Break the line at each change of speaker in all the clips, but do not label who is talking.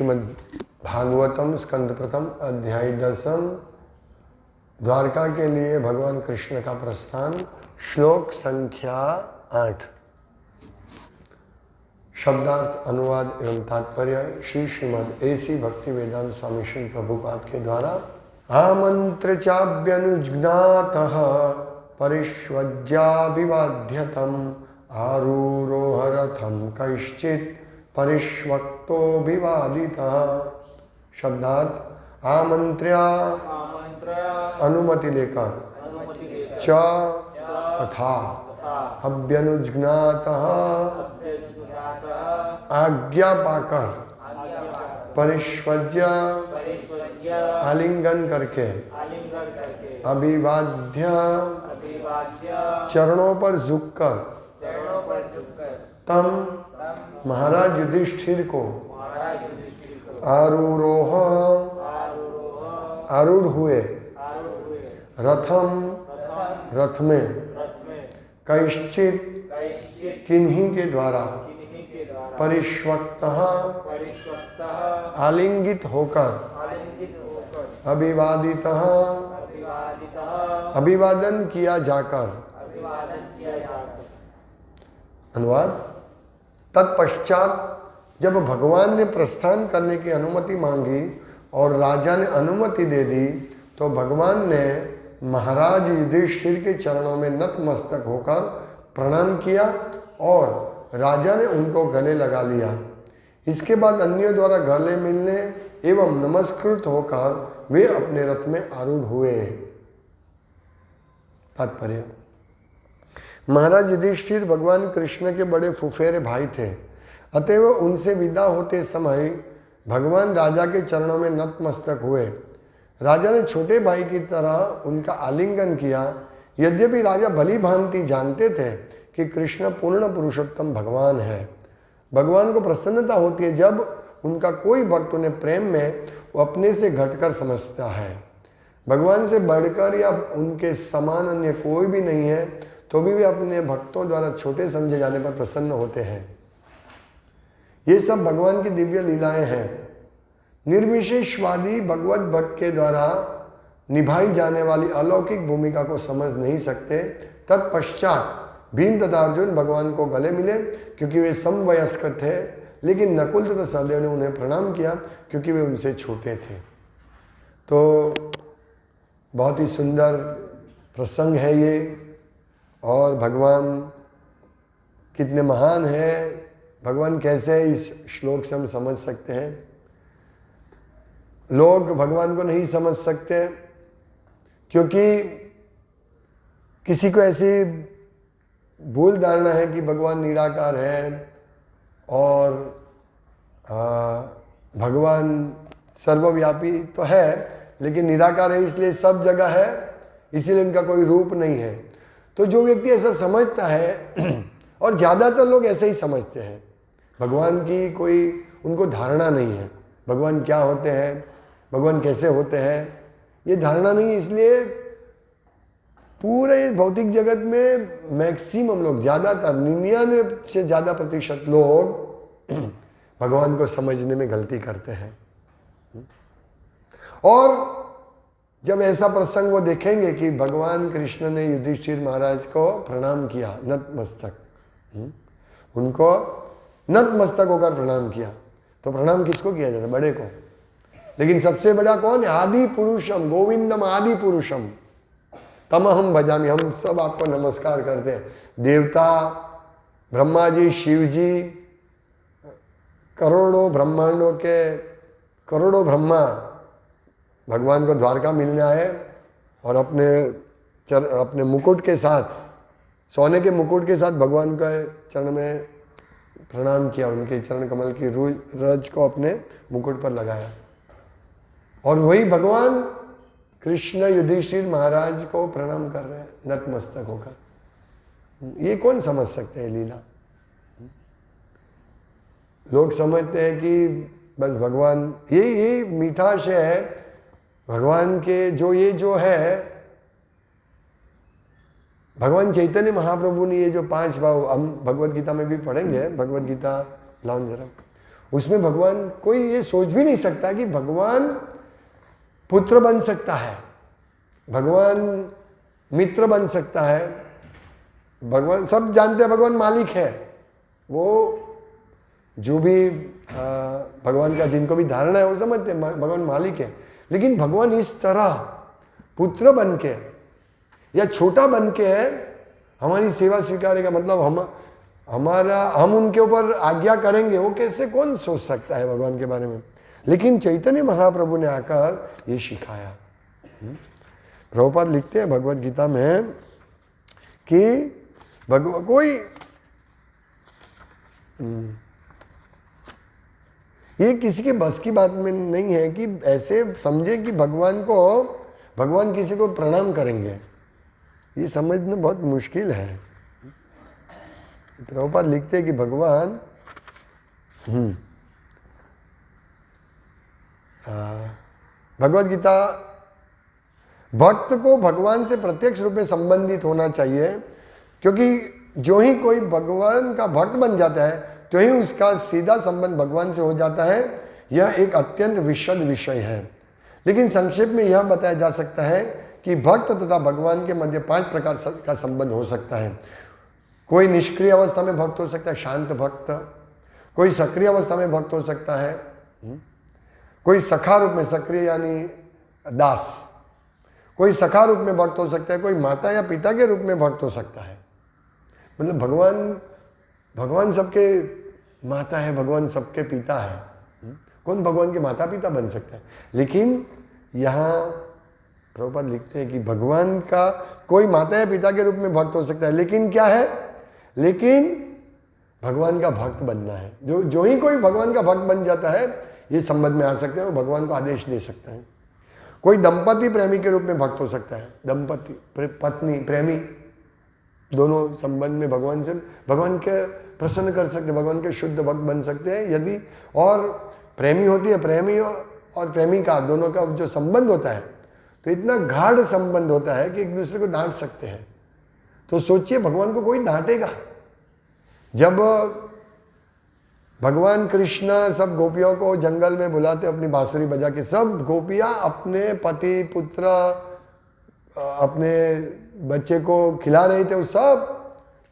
श्रीमद् भागवतम स्कंद प्रथम अध्याय 10 द्वारका के लिए भगवान कृष्ण का प्रस्थान। श्लोक संख्या 8। शब्दार्थ अनुवाद एवं तात्पर्य श्री श्रीमद् एसी भक्ति वेदांत स्वामी श्री प्रभुपाद के द्वारा। आमंत्र चाभ्यनुज्ञातः परिष्वज्याभिवाद्यतम् आरूरोह रथम कैश्चित् परिष्वक्तोऽभिवादितः। शब्दार्थ आमंत्र्या अनुमति लेकर, च तथा, अभ्यनुज्ञातः आज्ञा पाकर, परिष्वज्य आलिंगन करके, अभिवाद्य चरणों पर झुककर, तम महाराज युधिष्ठिर को, आरूरोह आरूढ़ हुए, रथम रथ में, कैश्चित किन्हीं के द्वारा, परिष्वक्तः आलिंगित होकर, अभिवादितः अभिवादन किया जाकर। अनुवाद। तत्पश्चात जब भगवान ने प्रस्थान करने की अनुमति मांगी और राजा ने अनुमति दे दी, तो भगवान ने महाराज युधिष्ठिर के चरणों में नतमस्तक होकर प्रणाम किया और राजा ने उनको गले लगा लिया। इसके बाद अन्यों द्वारा गले मिलने एवं नमस्कृत होकर वे अपने रथ में आरूढ़ हुए। तात्पर्य। महाराज युधिष्ठिर भगवान कृष्ण के बड़े फुफेरे भाई थे, अतएव उनसे विदा होते समय भगवान राजा के चरणों में नतमस्तक हुए। राजा ने छोटे भाई की तरह उनका आलिंगन किया। यद्यपि राजा भली भांति जानते थे कि कृष्ण पूर्ण पुरुषोत्तम भगवान है। भगवान को प्रसन्नता होती है जब उनका कोई भक्त उन्हें प्रेम में वो अपने से घटकर समझता है। भगवान से बढ़कर या उनके समान अन्य कोई भी नहीं है, तो भी वे अपने भक्तों द्वारा छोटे समझे जाने पर प्रसन्न होते हैं। ये सब भगवान की दिव्य लीलाएं हैं। निर्विशेषवादी भगवत भक्त के द्वारा निभाई जाने वाली अलौकिक भूमिका को समझ नहीं सकते। तत्पश्चात भीम तथा अर्जुन भगवान को गले मिले क्योंकि वे समवयस्क थे, लेकिन नकुल तथा सहदेव ने उन्हें प्रणाम किया क्योंकि वे उनसे छोटे थे। तो बहुत ही सुंदर प्रसंग है ये, और भगवान कितने महान हैं, भगवान कैसे है, इस श्लोक से हम समझ सकते हैं। लोग भगवान को नहीं समझ सकते क्योंकि किसी को ऐसी भूल धारणा है कि भगवान निराकार है और भगवान सर्वव्यापी तो है, लेकिन निराकार है इसलिए सब जगह है, इसीलिए उनका कोई रूप नहीं है। तो जो व्यक्ति ऐसा समझता है, और ज़्यादातर लोग ऐसे ही समझते हैं, भगवान की कोई उनको धारणा नहीं है, भगवान क्या होते हैं, भगवान कैसे होते हैं, ये धारणा नहीं है। इसलिए पूरे भौतिक जगत में मैक्सिमम लोग, ज़्यादातर 99 से ज़्यादा प्रतिशत लोग भगवान को समझने में गलती करते हैं। और जब ऐसा प्रसंग वो देखेंगे कि भगवान कृष्ण ने युधिष्ठिर महाराज को प्रणाम किया, नतमस्तक, उनको नतमस्तक होकर प्रणाम किया, तो प्रणाम किसको किया जाता है? बड़े को। लेकिन सबसे बड़ा कौन है? आदि पुरुषम गोविंदम आदि पुरुषम तमहम भजामि। हम सब आपको नमस्कार करते हैं। देवता, ब्रह्मा जी, शिव जी, करोड़ों ब्रह्मांडों के करोड़ों ब्रह्मा भगवान को द्वारका मिलने आए और अपने मुकुट के साथ, सोने के मुकुट के साथ भगवान के चरण में प्रणाम किया, उनके चरण कमल की रज को अपने मुकुट पर लगाया। और वही भगवान कृष्ण युधिष्ठिर महाराज को प्रणाम कर रहे हैं नतमस्तक होकर। ये कौन समझ सकते हैं लीला? लोग समझते हैं कि बस भगवान, ये मिठास है भगवान के, जो है भगवान चैतन्य महाप्रभु ने ये जो 5 भाव, हम भगवत गीता में भी पढ़ेंगे, भगवत गीता लाओ जरा, उसमें भगवान, कोई ये सोच भी नहीं सकता कि भगवान पुत्र बन सकता है, भगवान मित्र बन सकता है। भगवान, सब जानते हैं भगवान मालिक है, वो जो भी भगवान का जिनको भी धारणा है वो समझते हैं भगवान मालिक है। लेकिन भगवान इस तरह पुत्र बन के या छोटा बन के हमारी सेवा स्वीकारेगा, मतलब हम उनके ऊपर आज्ञा करेंगे, वो कैसे, कौन सोच सकता है भगवान के बारे में। लेकिन चैतन्य महाप्रभु ने आकर ये सिखाया। प्रभुपाद लिखते हैं भगवत गीता में कि कोई ये किसी के बस की बात में नहीं है कि ऐसे समझे कि भगवान किसी को प्रणाम करेंगे, ये समझना बहुत मुश्किल है। प्रभुपाद लिखते हैं कि भगवान भगवत गीता, भक्त को भगवान से प्रत्यक्ष रूप में संबंधित होना चाहिए, क्योंकि जो ही कोई भगवान का भक्त बन जाता है तो ही उसका सीधा संबंध भगवान से हो जाता है। यह एक अत्यंत विशद विषय है, लेकिन संक्षेप में यह बताया जा सकता है कि भक्त तथा भगवान के मध्य 5 प्रकार का संबंध हो सकता है। कोई निष्क्रिय अवस्था में भक्त हो सकता है, शांत भक्त। कोई सक्रिय अवस्था में भक्त हो सकता है। कोई सखा रूप में, सक्रिय यानी दास। कोई सखा रूप में भक्त हो सकता है, कोई माता या पिता के रूप में भक्त हो सकता है। मतलब भगवान सबके माता है, भगवान सबके पिता है। कौन भगवान के माता पिता बन सकता है? लेकिन यहाँ प्रभुपाद लिखते हैं कि भगवान का कोई माता या पिता के रूप में भक्त हो सकता है, लेकिन क्या है, लेकिन भगवान का भक्त बनना है। जो ही कोई भगवान का भक्त बन जाता है ये संबंध में आ सकते हैं, वो भगवान को आदेश दे सकता है। कोई दंपति प्रेमी के रूप में भक्त हो सकता है, दंपति पत्नी प्रेमी, दोनों संबंध में भगवान के प्रसन्न कर सकते हैं, भगवान के शुद्ध भक्त बन सकते हैं यदि। और प्रेमी होती है, प्रेमी और प्रेमिका दोनों का जो संबंध होता है तो इतना गाढ़ संबंध होता है कि एक दूसरे को डांट सकते हैं। तो सोचिए, भगवान को कोई डांटेगा? जब भगवान कृष्ण सब गोपियों को जंगल में बुलाते अपनी बांसुरी बजा के, सब गोपियां अपने पति पुत्र अपने बच्चे को खिला रहे थे, वो सब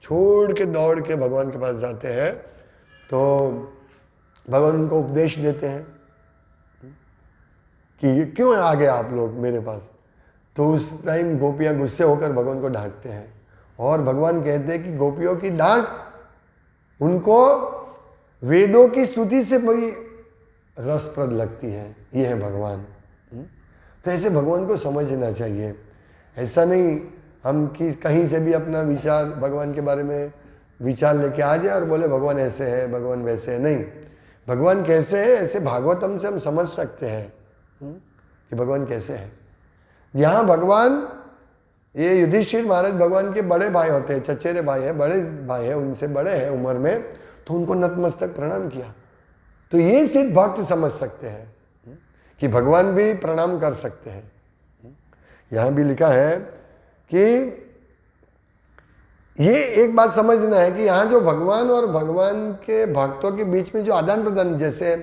छोड़ के दौड़ के भगवान के पास जाते हैं। तो भगवान उनको उपदेश देते हैं कि क्यों आ गए आप लोग मेरे पास। तो उस टाइम गोपियां गुस्से होकर भगवान को डांटते हैं, और भगवान कहते हैं कि गोपियों की डांट उनको वेदों की स्तुति से बड़ी रसप्रद लगती है। ये है भगवान। तो ऐसे भगवान को समझना चाहिए। ऐसा नहीं हम कि कहीं से भी अपना विचार भगवान के बारे में विचार लेके आ जाए और बोले भगवान ऐसे है, भगवान वैसे है। नहीं, भगवान कैसे है ऐसे भागवतम से हम समझ सकते हैं कि भगवान कैसे है। यहाँ भगवान, ये युधिष्ठिर महाराज भगवान के बड़े भाई होते हैं, चचेरे भाई हैं, बड़े भाई हैं, उनसे बड़े हैं उम्र में, तो उनको नतमस्तक प्रणाम किया। तो ये सिर्फ भक्त समझ सकते हैं कि भगवान भी प्रणाम कर सकते हैं। यहाँ भी लिखा है कि ये एक बात समझना है कि यहाँ जो भगवान और भगवान के भक्तों के बीच में जो आदान प्रदान, जैसे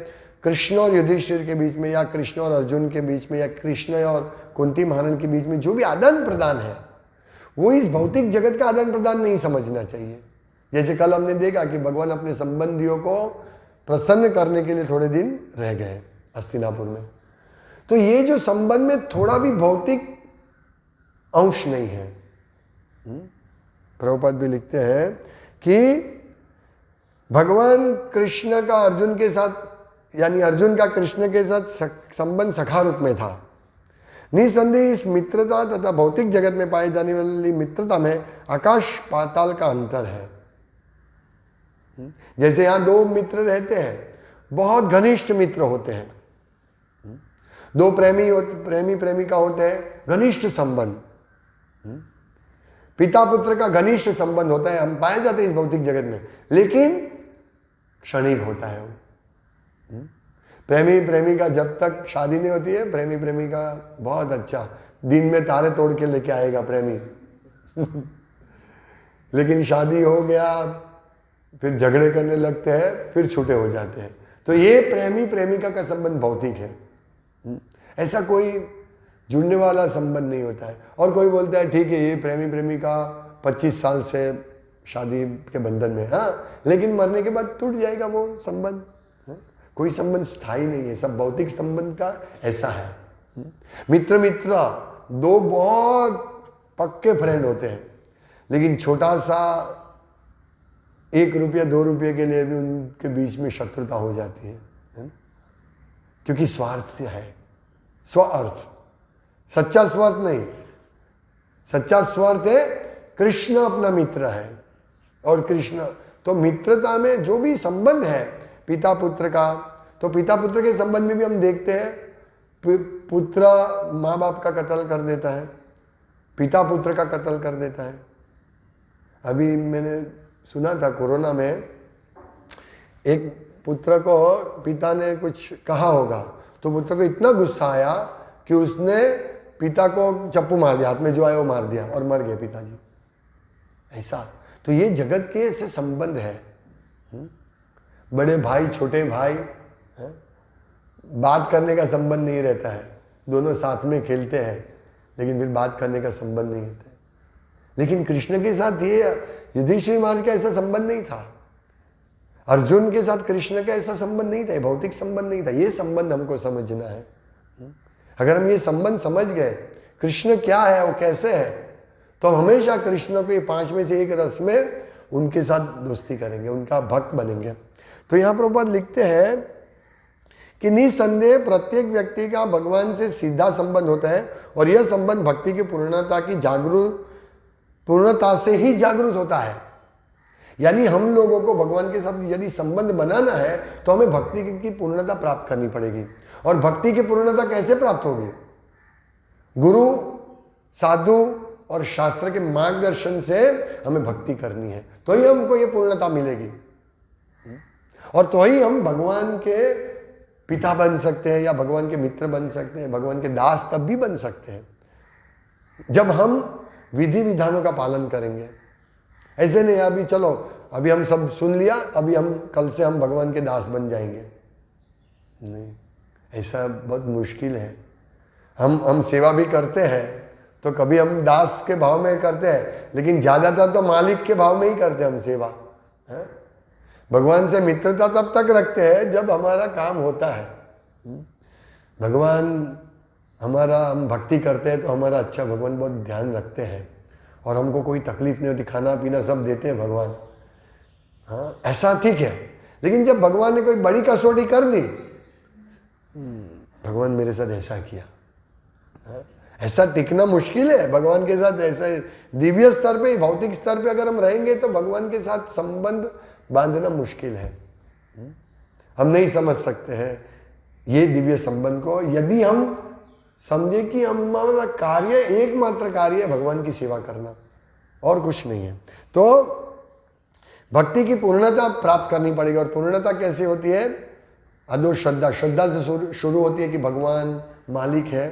कृष्ण और युधिष्ठिर के बीच में, या कृष्ण और अर्जुन के बीच में, या कृष्ण और कुंती महारानी के बीच में जो भी आदान प्रदान है, वो इस भौतिक जगत का आदान प्रदान नहीं समझना चाहिए। जैसे कल हमने देखा कि भगवान अपने संबंधियों को प्रसन्न करने के लिए थोड़े दिन रह गए हस्तिनापुर में। तो ये जो संबंध में थोड़ा भी भौतिक अंश नहीं है। प्रभुपाद भी लिखते हैं कि भगवान कृष्ण का अर्जुन के साथ, यानी अर्जुन का कृष्ण के साथ संबंध सखा रूप में था। निसंदेह इस मित्रता तथा भौतिक जगत में पाई जाने वाली मित्रता में आकाश पाताल का अंतर है। जैसे यहां दो मित्र रहते हैं, बहुत घनिष्ठ मित्र होते हैं, दो प्रेमी प्रेमिका होते हैं, घनिष्ठ संबंध, पिता पुत्र का घनिष्ठ संबंध होता है, हम पाए जाते हैं इस भौतिक जगत में, लेकिन क्षणिक होता है वो। प्रेमी प्रेमिका जब तक शादी नहीं होती है, प्रेमी प्रेमिका बहुत अच्छा दिन में तारे तोड़ के लेके आएगा प्रेमी लेकिन शादी हो गया, फिर झगड़े करने लगते हैं, फिर छूटे हो जाते हैं। तो ये प्रेमी प्रेमिका का संबंध भौतिक है। ऐसा कोई जुड़ने वाला संबंध नहीं होता है। और कोई बोलता है ठीक है ये प्रेमी प्रेमिका 25 साल से शादी के बंधन में, हाँ, लेकिन मरने के बाद टूट जाएगा वो संबंध। कोई संबंध स्थायी नहीं है, सब भौतिक संबंध का ऐसा है। मित्र मित्र दो बहुत पक्के फ्रेंड होते हैं, लेकिन छोटा सा 1 रुपया 2 रुपये के लिए भी उनके बीच में शत्रुता हो जाती है ना? क्योंकि स्वार्थ है, स्वार्थ। सच्चा स्वार्थ नहीं, सच्चा स्वार्थ है कृष्ण अपना मित्र है। और कृष्ण तो मित्रता में जो भी संबंध है पिता पुत्र का, तो पिता पुत्र के संबंध में भी हम देखते हैं पुत्र माँ बाप का कत्ल कर देता है, पिता पुत्र का कत्ल कर देता है। अभी मैंने सुना था कोरोना में एक पुत्र को पिता ने कुछ कहा होगा, तो पुत्र को इतना गुस्सा आया कि उसने पिता को चप्पू मार दिया, हाथ में जो आया वो मार दिया और मर गए पिताजी। ऐसा तो ये जगत के ऐसे संबंध है। बड़े भाई छोटे भाई, बात करने का संबंध नहीं रहता है, दोनों साथ में खेलते हैं लेकिन फिर बात करने का संबंध नहीं होता है। लेकिन कृष्ण के साथ ये युधिष्ठिर महाराज का ऐसा संबंध नहीं था, अर्जुन के साथ कृष्ण का ऐसा संबंध नहीं था, भौतिक संबंध नहीं था। ये संबंध हमको समझना है। अगर हम ये संबंध समझ गए कृष्ण क्या है वो कैसे है, तो हम हमेशा कृष्ण को ये 5 में से एक रस में उनके साथ दोस्ती करेंगे, उनका भक्त बनेंगे। तो यहाँ प्रभुपाद लिखते हैं कि निसंदेह प्रत्येक व्यक्ति का भगवान से सीधा संबंध होता है और यह संबंध भक्ति की पूर्णता से ही जागृत होता है। यानी हम लोगों को भगवान के साथ यदि संबंध बनाना है तो हमें भक्ति की पूर्णता प्राप्त करनी पड़ेगी। और भक्ति की पूर्णता कैसे प्राप्त होगी? गुरु, साधु और शास्त्र के मार्गदर्शन से हमें भक्ति करनी है, तो ही हमको ये पूर्णता मिलेगी और तो ही हम भगवान के पिता बन सकते हैं या भगवान के मित्र बन सकते हैं, भगवान के दास तब भी बन सकते हैं जब हम विधि विधानों का पालन करेंगे। ऐसे नहीं अभी चलो अभी हम सब सुन लिया, अभी हम कल से हम भगवान के दास बन जाएंगे, नहीं, ऐसा बहुत मुश्किल है। हम सेवा भी करते हैं तो कभी हम दास के भाव में करते हैं, लेकिन ज्यादातर तो मालिक के भाव में ही करते हैं हम सेवा। भगवान से मित्रता तब तक रखते हैं जब हमारा काम होता है। भगवान हमारा, हम भक्ति करते हैं तो हमारा अच्छा भगवान बहुत ध्यान रखते हैं और हमको कोई तकलीफ नहीं होती, खाना पीना सब देते हैं भगवान। हाँ, ऐसा ठीक है। लेकिन जब भगवान ने कोई बड़ी कसौटी कर दी, भगवान मेरे साथ ऐसा किया, ऐसा टिकना मुश्किल है भगवान के साथ। ऐसा दिव्य स्तर पे, भौतिक स्तर पे अगर हम रहेंगे तो भगवान के साथ संबंध बांधना मुश्किल है। हम नहीं समझ सकते हैं ये दिव्य संबंध को, यदि हम समझे कि हमारा कार्य, एकमात्र कार्य है भगवान की सेवा करना और कुछ नहीं है। तो भक्ति की पूर्णता प्राप्त करनी पड़ेगी। और पूर्णता कैसे होती है? अदो श्रद्धा, श्रद्धा से शुरू होती है कि भगवान मालिक है,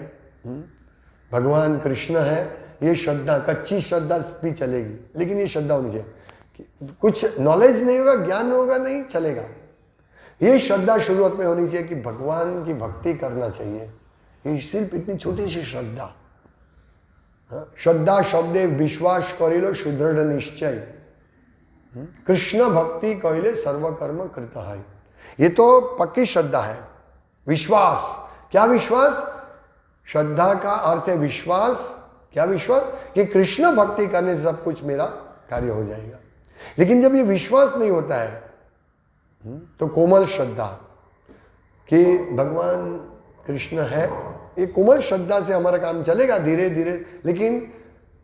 भगवान कृष्ण है। ये श्रद्धा, कच्ची श्रद्धा भी चलेगी, लेकिन ये श्रद्धा होनी चाहिए। कुछ नॉलेज नहीं होगा, ज्ञान होगा, नहीं चलेगा। ये श्रद्धा शुरुआत में होनी चाहिए कि भगवान की भक्ति करना चाहिए। ये सिर्फ इतनी छोटी सी श्रद्धा। श्रद्धा शब्दे विश्वास करिलो सुदृढ़ निश्चय, कृष्ण भक्ति कहले सर्वकर्म कृत है। ये तो पक्की श्रद्धा है। विश्वास, क्या विश्वास? श्रद्धा का अर्थ है विश्वास। क्या विश्वास? कि कृष्ण भक्ति करने से सब कुछ मेरा कार्य हो जाएगा। लेकिन जब ये विश्वास नहीं होता है तो कोमल श्रद्धा कि भगवान कृष्ण है, ये कोमल श्रद्धा से हमारा काम चलेगा धीरे धीरे। लेकिन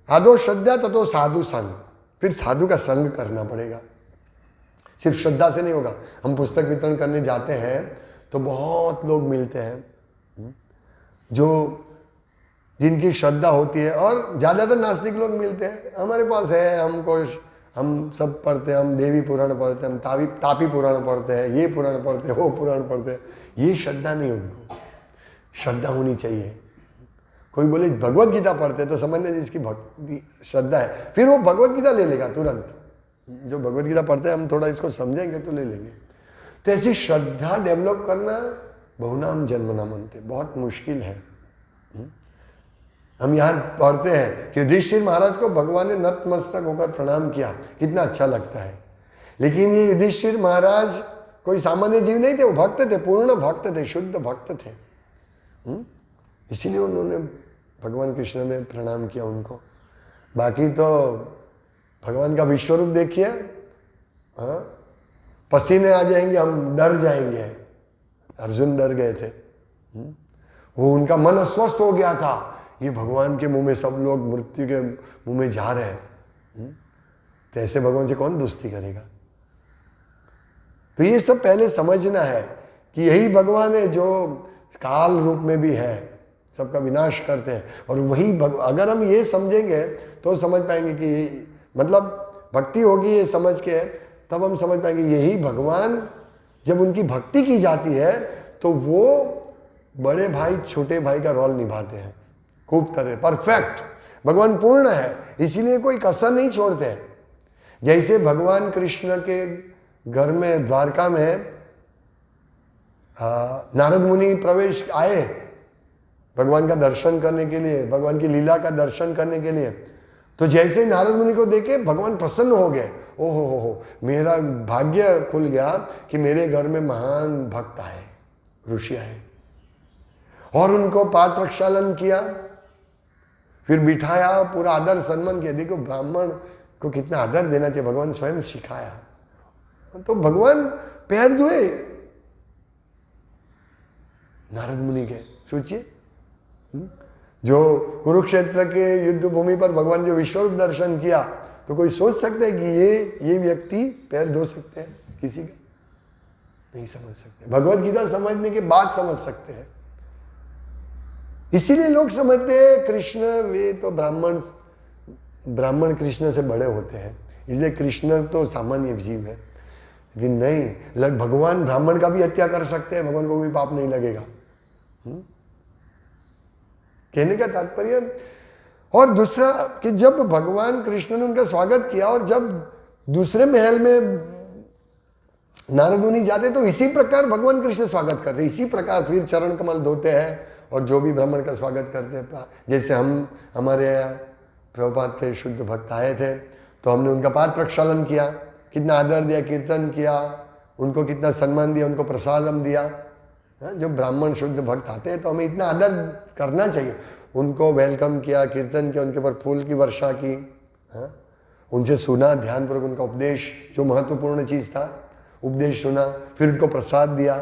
आदो श्रद्धा ततो साधु संग, फिर साधु का संग करना पड़ेगा, सिर्फ श्रद्धा से नहीं होगा। हम पुस्तक वितरण करने जाते हैं तो बहुत लोग मिलते हैं जो जिनकी श्रद्धा होती है, और ज़्यादातर नास्तिक लोग मिलते हैं। हमारे पास है, हम सब पढ़ते हैं, हम देवी पुराण पढ़ते हैं, हम तापी पुराण पढ़ते हैं, ये पुराण पढ़ते हैं, वो पुराण पढ़ते हैं। ये श्रद्धा नहीं, उनको श्रद्धा होनी चाहिए। कोई बोले भगवत गीता पढ़ते हैं तो समझने जिसकी भक्ति श्रद्धा है, फिर वो भगवत गीता ले लेगा तुरंत। जो भगवत गीता पढ़ते हैं हम थोड़ा इसको समझेंगे तो ले लेंगे। तो ऐसी श्रद्धा डेवलप करना बहुनाम जन्मना मनते, बहुत मुश्किल है। हम यहाँ पढ़ते हैं कि युधिष्ठिर महाराज को भगवान ने नतमस्तक होकर प्रणाम किया, कितना अच्छा लगता है। लेकिन ये युधिष्ठिर महाराज कोई सामान्य जीव नहीं थे, वो भक्त थे, पूर्ण भक्त थे, शुद्ध भक्त थे। इसीलिए उन्होंने भगवान कृष्ण ने प्रणाम किया उनको। बाकी तो भगवान का विश्वरूप देखिए, हाँ, पसीने आ जाएंगे, हम डर जाएंगे। अर्जुन डर गए थे, वो उनका मन अस्वस्थ हो गया था, ये भगवान के मुंह में सब लोग मृत्यु के मुंह में जा रहे हैं, तो ऐसे भगवान से कौन दोस्ती करेगा। तो ये सब पहले समझना है कि यही भगवान है जो काल रूप में भी है, सबका विनाश करते हैं। और वही अगर हम ये समझेंगे तो समझ पाएंगे कि मतलब भक्ति होगी, ये समझ के तब हम समझ पाएंगे यही भगवान, जब उनकी भक्ति की जाती है तो वो बड़े भाई छोटे भाई का रोल निभाते हैं खूब तरह, परफेक्ट। भगवान पूर्ण है, इसीलिए कोई कसर नहीं छोड़ते। जैसे भगवान कृष्ण के घर में द्वारका में नारद मुनि प्रवेश आए भगवान का दर्शन करने के लिए, भगवान की लीला का दर्शन करने के लिए। तो जैसे नारद मुनि को देखे भगवान प्रसन्न हो गए, ओहो हो, मेरा भाग्य खुल गया कि मेरे घर में महान भक्त आए, ऋषि आए। और उनको पाद प्रक्षालन किया, फिर बिठाया, पूरा आदर सम्मान किया। देखो ब्राह्मण को कितना आदर देना चाहिए, भगवान स्वयं सिखाया। तो भगवान पैर धोए नारद मुनि के, सोचिए। जो कुरुक्षेत्र के युद्ध भूमि पर भगवान जो विश्वरूप दर्शन किया, तो कोई सोच सकता है कि ये व्यक्ति पैर धो सकते हैं किसी का? नहीं समझ सकते। भगवत गीता समझने के बाद समझ सकते हैं। इसीलिए लोग समझते हैं कृष्ण वे तो ब्राह्मण कृष्ण से बड़े होते हैं, इसलिए कृष्ण तो सामान्य जीव है। लेकिन नहीं, भगवान ब्राह्मण का भी हत्या कर सकते हैं, भगवान को भी पाप नहीं लगेगा। कहने का तात्पर्य। और दूसरा कि जब भगवान कृष्ण ने उनका स्वागत किया और जब दूसरे महल में नारद मुनि जाते तो इसी प्रकार भगवान कृष्ण स्वागत करते, इसी प्रकार फिर चरण कमल धोते हैं और जो भी ब्राह्मण का स्वागत करते हैं। जैसे हमारे प्रभुपाद के शुद्ध भक्त आए थे तो हमने उनका पाद प्रक्षालन किया, कितना आदर दिया, कीर्तन किया, उनको कितना सम्मान दिया, उनको प्रसाद हम दिया। जो ब्राह्मण शुद्ध भक्त आते हैं तो हमें इतना आदर करना चाहिए। उनको वेलकम किया, कीर्तन किया, उनके ऊपर फूल की वर्षा की, उनसे सुना ध्यानपूर्वक उनका उपदेश, जो महत्वपूर्ण चीज़ था उपदेश सुना, फिर उनको प्रसाद दिया,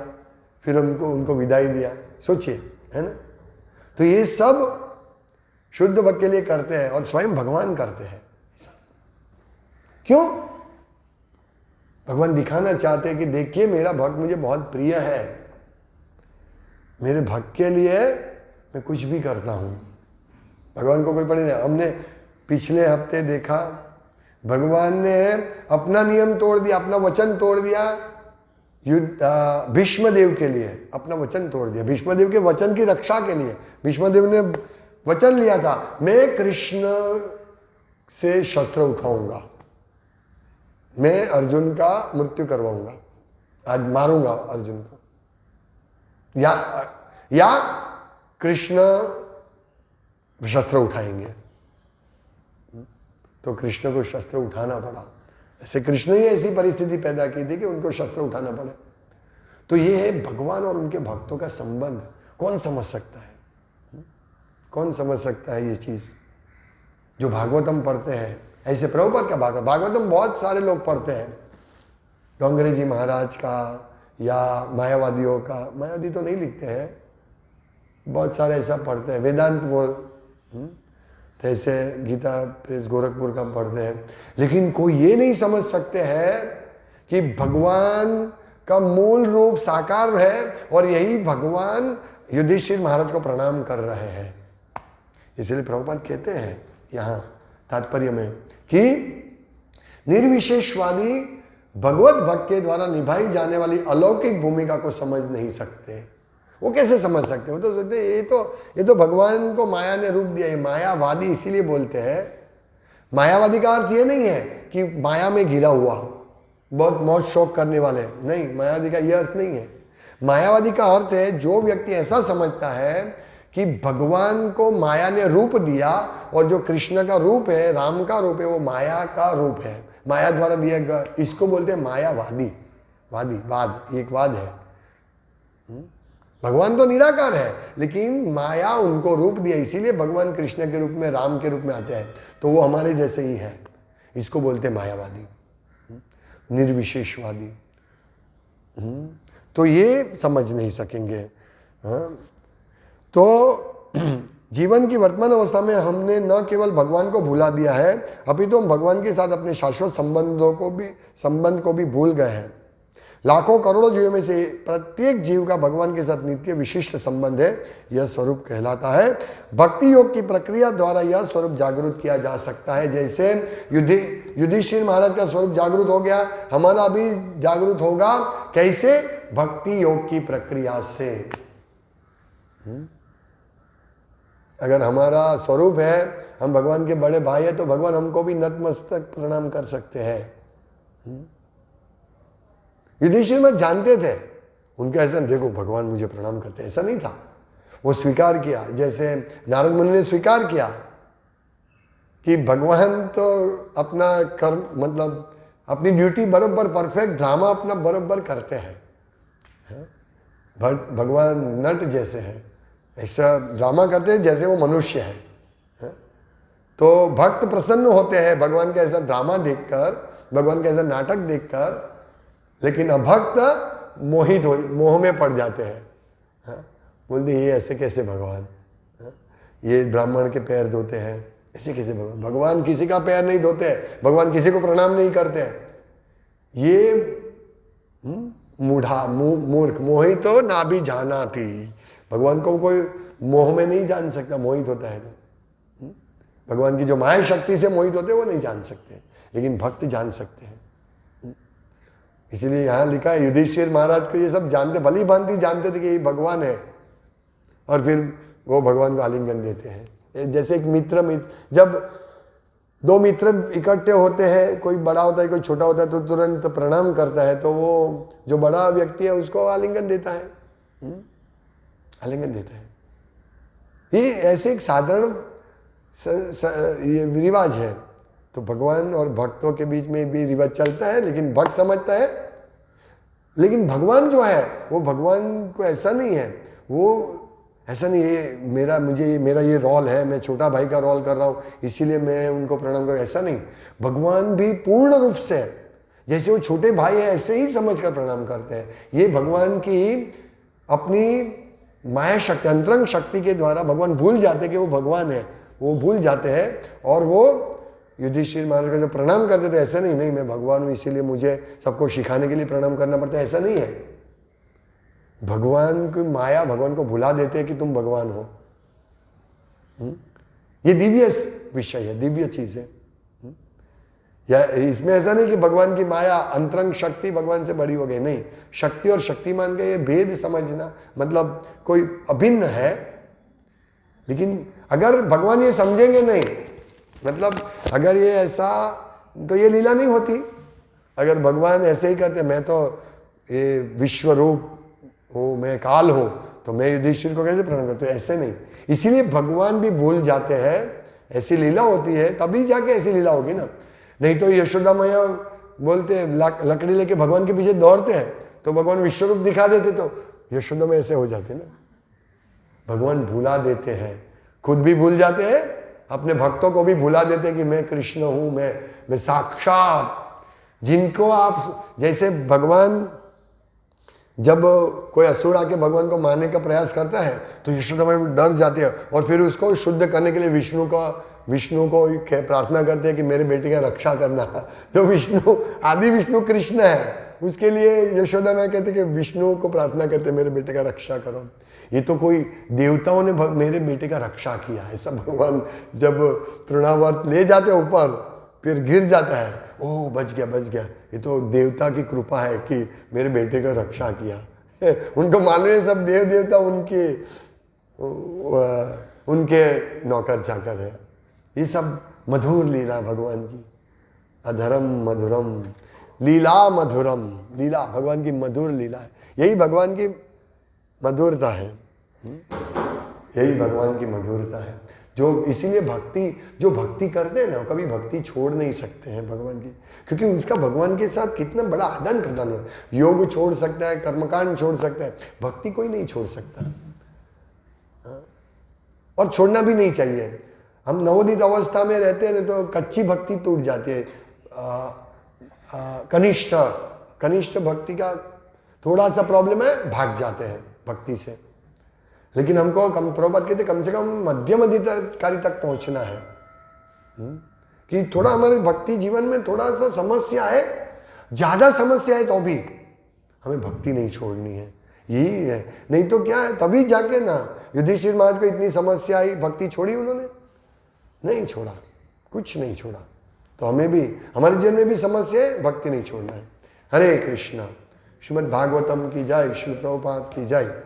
फिर उनको विदाई दिया। सोचिए, है ना। तो ये सब शुद्ध भक्त के लिए करते हैं और स्वयं भगवान करते हैं। क्यों? भगवान दिखाना चाहते हैं कि देखिए मेरा भक्त मुझे बहुत प्रिय है, मेरे भक्त के लिए मैं कुछ भी करता हूं। भगवान को कोई पड़ी नहीं। हमने पिछले हफ्ते देखा भगवान ने अपना नियम तोड़ दिया, अपना वचन तोड़ दिया भीष्मदेव के लिए, अपना वचन तोड़ दिया भीष्मदेव के वचन की रक्षा के लिए। भीष्मदेव ने वचन लिया था, मैं कृष्ण से शस्त्र उठाऊंगा, मैं अर्जुन का मृत्यु करवाऊंगा, आज मारूंगा अर्जुन को, या कृष्ण शस्त्र उठाएंगे। तो कृष्ण को शस्त्र उठाना पड़ा। ऐसे कृष्ण ही ऐसी परिस्थिति पैदा की थी कि उनको शस्त्र उठाना पड़े। तो ये है भगवान और उनके भक्तों का संबंध। कौन समझ सकता है? कौन समझ सकता है ये चीज? जो भागवतम पढ़ते हैं, ऐसे प्रभुपाद का भागवतम बहुत सारे लोग पढ़ते हैं, डोंगरे जी महाराज का या मायावादियों का। मायावादी तो नहीं लिखते हैं, बहुत सारे ऐसा पढ़ते हैं। वेदांत बोल तो ऐसे गीता प्रेस गोरखपुर का पढ़ते हैं। लेकिन कोई ये नहीं समझ सकते हैं कि भगवान का मूल रूप साकार है और यही भगवान युधिष्ठिर महाराज को प्रणाम कर रहे हैं। इसलिए प्रभुपाद कहते हैं यहाँ तात्पर्य में कि निर्विशेषवादी भगवत भक्त के द्वारा निभाई जाने वाली अलौकिक भूमिका को समझ नहीं सकते। वो कैसे समझ सकते? वो तो सोचते ये तो भगवान को माया ने रूप दिया है। मायावादी इसीलिए बोलते हैं, मायावादी का अर्थ ये नहीं है कि माया में घिरा हुआ, बहुत मौज शौक करने वाले, नहीं, मायावादी का यह अर्थ नहीं है। मायावादी का अर्थ है जो व्यक्ति ऐसा समझता है कि भगवान को माया ने रूप दिया और जो कृष्ण का रूप है, राम का रूप है, वो माया का रूप है, माया द्वारा दिया गया, इसको बोलते हैं मायावादी। वाद, एक वाद है। भगवान तो निराकार है, लेकिन माया उनको रूप दिया, इसीलिए भगवान कृष्ण के रूप में, राम के रूप में आते हैं, तो वो हमारे जैसे ही है। इसको बोलते हैं मायावादी, निर्विशेषवादी। तो ये समझ नहीं सकेंगे। तो जीवन की वर्तमान अवस्था में हमने न केवल भगवान को भुला दिया है, अपितु हम भगवान के साथ अपने शाश्वत संबंध को भी भूल गए हैं। लाखों करोड़ों जीवों में से प्रत्येक जीव का भगवान के साथ नित्य विशिष्ट संबंध है, यह स्वरूप कहलाता है। भक्ति योग की प्रक्रिया द्वारा यह स्वरूप जागृत किया जा सकता है। जैसे युधिष्ठिर महाराज का स्वरूप जागृत हो गया, हमारा भी जागृत होगा। कैसे? भक्ति योग की प्रक्रिया से। अगर हमारा स्वरूप है, हम भगवान के बड़े भाई है, तो भगवान हमको भी नतमस्तक प्रणाम कर सकते हैं। युधिष्ठिर में जानते थे, उनके ऐसा देखो भगवान मुझे प्रणाम करते, ऐसा नहीं था। वो स्वीकार किया, जैसे नारद मुनि ने स्वीकार किया कि भगवान तो अपना कर्म, मतलब अपनी ड्यूटी बरोबर, परफेक्ट ड्रामा अपना बरोबर करते हैं। भगवान नट जैसे है, ऐसा ड्रामा करते हैं जैसे वो मनुष्य है। तो भक्त प्रसन्न होते हैं भगवान का ऐसा ड्रामा देखकर, भगवान का ऐसा नाटक देखकर, लेकिन अभक्त मोहित हो, मोह में पड़ जाते हैं। बोलते ये ऐसे कैसे भगवान, ये ब्राह्मण के पैर धोते हैं, ऐसे कैसे भगवान? भगवान किसी का पैर नहीं धोते, भगवान किसी को प्रणाम नहीं करते। ये मूर्ख, मोहित तो ना भी जाना थी। भगवान को कोई मोह में नहीं जान सकता, मोहित होता है तो। भगवान की जो माया शक्ति से मोहित होते हैं वो नहीं जान सकते, लेकिन भक्त जान सकते हैं। इसलिए यहाँ लिखा है युधिष्ठिर महाराज को ये सब जानते, भली भांति जानते थे कि ये भगवान है, और फिर वो भगवान को आलिंगन देते हैं। जैसे एक मित्र, जब दो मित्र इकट्ठे होते हैं, कोई बड़ा होता है कोई छोटा होता है, तो तुरंत प्रणाम करता है, तो वो जो बड़ा व्यक्ति है उसको आलिंगन देता है, आलिंगन देता है। ये ऐसे एक साधारण ये रिवाज है। तो भगवान और भक्तों के बीच में भी रिवाज चलता है, लेकिन भक्त समझता है। लेकिन भगवान जो है वो भगवान को ऐसा नहीं है, वो ऐसा नहीं है मेरा ये रोल है, मैं छोटा भाई का रोल कर रहा हूँ इसीलिए मैं उनको प्रणाम कर, ऐसा नहीं। भगवान भी पूर्ण रूप से जैसे वो छोटे भाई है ऐसे ही समझ कर प्रणाम करते हैं। ये भगवान की अपनी माया शक्ति, अंतरंग शक्ति के द्वारा भगवान भूल जाते हैं कि वो भगवान है, वो भूल जाते हैं। और वो युधिष्ठिर महाराज का जब प्रणाम करते थे, ऐसा नहीं मैं भगवान हूँ इसीलिए मुझे सबको सिखाने के लिए प्रणाम करना पड़ता है, ऐसा नहीं है। भगवान की माया भगवान को भुला देते हैं कि तुम भगवान हो। ये दिव्य विषय है, दिव्य चीज है। या इसमें ऐसा नहीं कि भगवान की माया, अंतरंग शक्ति भगवान से बड़ी हो गई, नहीं। शक्ति और शक्तिमान का ये भेद समझना, मतलब कोई अभिन्न है। लेकिन अगर भगवान ये समझेंगे नहीं, मतलब अगर ये ऐसा, तो ये लीला नहीं होती। अगर भगवान ऐसे ही करते, मैं तो ये विश्व रूप हूँ, मैं काल हूँ, तो मैं युधिष्ठिर को कैसे प्रणाम करता हूँ? ऐसे नहीं। इसीलिए भगवान भी भूल जाते हैं, ऐसी लीला होती है तभी जाके ऐसी लीला होगी ना। नहीं तो यशोदा मैया बोलते हैं, लकड़ी लेके भगवान के पीछे दौड़ते हैं, तो भगवान विश्व रूप दिखा देते, तो यशोदा में ऐसे हो जाते ना। भगवान भुला देते हैं, खुद भी भूल जाते हैं, अपने भक्तों को भी भुला देते हैं कि मैं कृष्ण हूं, मैं साक्षात। जिनको आप, जैसे भगवान जब कोई असुर आके भगवान को मारने का प्रयास करता है तो यशोदा मैया डर जाती है, और फिर उसको शुद्ध करने के लिए विष्णु को प्रार्थना करते हैं कि मेरे बेटे का रक्षा करना। तो विष्णु, आदि विष्णु कृष्ण है, उसके लिए यशोदा मैया कहते कि विष्णु को प्रार्थना करते मेरे बेटे का रक्षा करो। ये तो कोई देवताओं ने मेरे बेटे का रक्षा किया, ऐसा भगवान जब तृणावर्त ले जाते ऊपर, फिर गिर जाता है, ओह बच गया। ये तो देवता की कृपा है कि मेरे बेटे का रक्षा किया। उनको मालूम है सब देव देवता उनके नौकर चाकर है। ये सब मधुर लीला भगवान की, अधरम मधुरम लीला मधुरम, लीला भगवान की मधुर लीला है, यही भगवान की मधुरता है। यही भगवान की मधुरता है, जो इसीलिए भक्ति, जो भक्ति करते हैं ना, कभी भक्ति छोड़ नहीं सकते हैं भगवान की, क्योंकि उसका भगवान के साथ कितना बड़ा आदान प्रदान है। योग छोड़ सकता है, कर्मकांड छोड़ सकता है, भक्ति कोई नहीं छोड़ सकता, और छोड़ना भी नहीं चाहिए। हम नवोदित अवस्था में रहते हैं ना, तो कच्ची भक्ति टूट जाती है। कनिष्ठ भक्ति का थोड़ा सा प्रॉब्लम है, भाग जाते हैं भक्ति से। लेकिन हमको प्रभुपाद कहते कम से कम मध्यम अधिकारी तक पहुंचना है, कि थोड़ा हमारे भक्ति जीवन में थोड़ा सा समस्या है, ज्यादा समस्या है तो भी हमें भक्ति नहीं छोड़नी है। यही है, नहीं तो क्या है, तभी जाके ना युधिष्ठिर महाराज को इतनी समस्या आई, भक्ति छोड़ी उन्होंने? नहीं छोड़ा, कुछ नहीं छोड़ा। तो हमें भी, हमारे जीवन में भी समस्या है, भक्ति नहीं छोड़ना है। हरे कृष्णा। श्रीमद् भागवतम की जय, श्री प्रभुपाद की जय।